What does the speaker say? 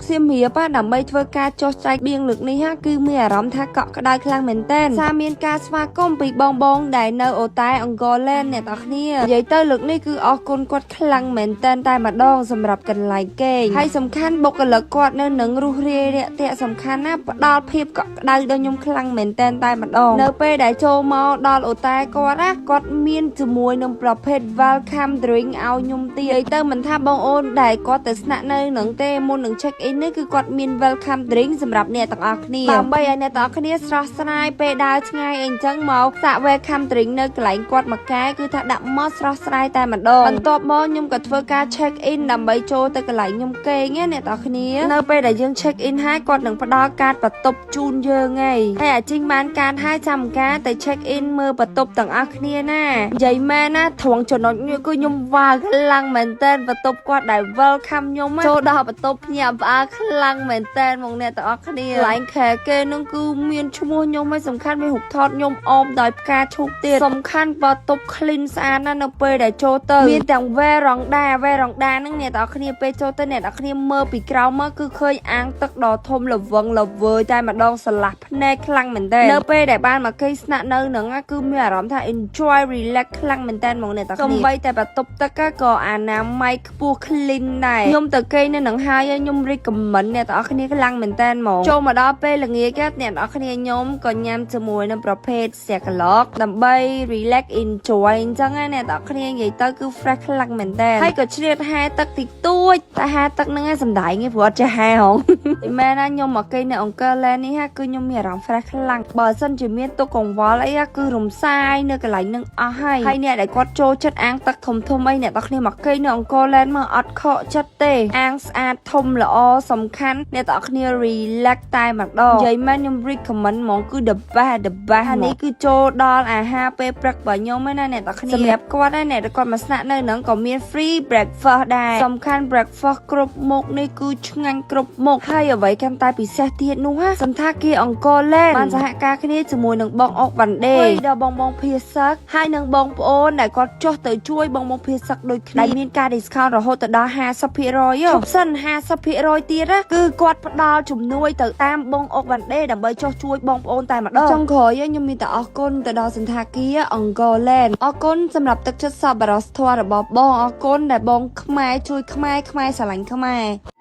សៀមរាបដើម្បីធ្វើការចុះចែកបៀងលើកនេះគឺមានអារម្មណ៍ថាកក់ក្ដៅខ្លាំងមែនទែនសារមានការស្វាគមន៍ពីបងដែលនៅអូតែអង្គរឡែនអ្នកទាំងគ្នានិយាយទៅលើកនេះគឺអរគុណគាត់ខ្លាំងមែនទែនតែម្ដងសម្រាប់កន្លែងគេងហើយសំខាន់បុគ្គលិកគាត់នៅនឹងរុះរាយរាក់ទាក់សំខាន់ណាផ្ដល់ភាពកក់ក្ដៅដល់ខ្ញុំខ្លាំងមែនទែនតែម្ដងនៅពេលដែលចូលមកដល់អូតែគាត់មានជាមួយនឹងប្រភេទ welcome drink ឲ្យខ្ញុំទៀតនិយាយទៅមិនថាបងអូនដែលគាត់ទៅស្នាក់នៅនឹងទេមុននឹង check in នេះគឺគាត់មាន welcome drink សម្រាប់អ្នកទាំងអស់គ្នាដើម្បីឲ្យអ្នកទាំងអស់គ្នាស្រស់ស្រាយពេលដើរឆ្ងាយអីចឹងមកសាក់ welcome drink នៅកន្លែងគាត់មកកែគឺថាដាក់មកស្រស់ស្រាយតែម្ដងបន្ទាប់មកខ្ញុំក៏ធ្វើការ check in ដើម្បីចូលទៅកន្លែងខ្ញុំគេងអ្នកទាំងអស់គ្នានៅពេលដែលយើង check in ហើយគាត់នឹងផ្ដល់កាតបន្ទប់ជូនយើងហើយអាជីងបានកាតហើយចាំការទៅ check in មើលបន្ទប់ទាំងអស់គ្នាណានិយាយមែនណាត្រង់ចំណុចនេះគឺខ្ញុំវ៉ាខ្លាំងមែនតើបន្ទប់គាត់ដែល welcome ខ្ញុំចូលដល់បន្ទប់ភ្ញាក់ផ្អើលខ្លាំងមែនតើមកអ្នកទាំងអស់គ្នាកន្លែងខែគេនឹងគឺមានឈ្មោះខ្ញុំហើយសំខាន់មានរូបថតខ្ញុំអមដោយផ្កាឈូកទៀតសំខាន់បន្ទប់ clean ស្អាតណាស់នៅពេលដែលចូលទៅមានទាំង veranda ហ្នឹងអ្នកទាំងអស់គ្នាពេលចូលទៅអ្នកទាំងអស់គ្នាមើលពីក្រោមមកគឺឃើញអាងទឹកដ៏ធំល្វឹងល្វើយតែម្ដងស្រឡះភ្នែកខ្លាំងមែនតើនៅពេលដែលបានមកគេស្នាក់នៅនឹងគឺមានអារម្មណ៍ថា enjoy relax ខ្លាំងមែនតើមកអ្នកទាំងអស់គ្នាសំបីតែបន្ទប់ទឹកក៏អនាម័យខ្ពស់ clean ដែរខ្ញុំទៅគេនៅនឹងហើយខ្ញុំ recommend អ្នកទាំងអស់គ្នាខ្លាំងមែនតើមកចូលមកដល់ពេលល្ងាចអ្នកទាំងអស់គ្នាខ្ញុំក៏ញ៉ាំជាមួយនឹងប្រភេទសាក្លោកដើម្បី relax enjoy អញ្ចឹងណាអ្នកទាំងអស់គ្នានិយាយទៅគឺ fresh ខ្លាំងមែនតើហើយក៏ជ្រៀតហែទឹកតិចតួចតែហែទឹកហ្នឹងឯងសំដែងឯងព្រោះអត់ចេះហែហងតែមែនណាខ្ញុំមកគេនៅអង្គរឡែននេះគឺខ្ញុំមានអារម្មណ៍ fresh ខ្លាំងបើសិនជាមានទុកកង្វល់អីគឺរំសាយនៅកន្លែងហ្នឹងអស់ហើយអ្នកដែលគាត់ចូលចិត្តអាងទឹកធំអីអ្នកទាំងគ្នាមកគេនៅអង្គរឡែនមកអត់ខកចិត្តទេអាងស្អាតធំល្អសំខាន់អ្នកទាំងគ្នា relax តែម្ដងនិយាយមែនខ្ញុំ recommend ហ្មងគឺ the best នេះគឺចូលដល់អាហារពេលព្រឹករបស់ខ្ញុំឯណាអ្នកទាំងគ្នាសម្រាប់គាត់ឯអ្នកដែលគាត់មកស្នាក់នៅហ្នឹងក៏មាន free breakfast ដែរសំខាន់ breakfast គ្រប់មុខនេះគឺឆ្ងាញ់គ្រប់មុខហើយអ្វីកាន់តែពិសេសទៀតនោះសន្តាគារអង្គរឡែនបានសហការគ្នាជាមួយនឹងបងអុកវ៉ាន់ដេដល់បងភាសឹកហើយនឹងបងប្អូនដែលគាត់ចុះទៅជួយបងភាសឹកដូចគ្នាដែលមានការ discount រហូតទៅដល់ 50% ជប់សិន 50% ទៀតគឺគាត់ផ្ដល់ជំនួយទៅតាមបងអុកវ៉ាន់ដេដើម្បីចុះជួយបងប្អូនតែម្ដងចុងក្រោយខ្ញុំមានតែអរគុណទៅដល់សន្តាគារអង្គរឡែនអរគុណសម្រាប់ទឹកចិត្តសប្បុរសធម៌របស់បងអរគុណដែលបងខ្មែរជួយខ្មែរស្រឡាញ់ខ្មែរ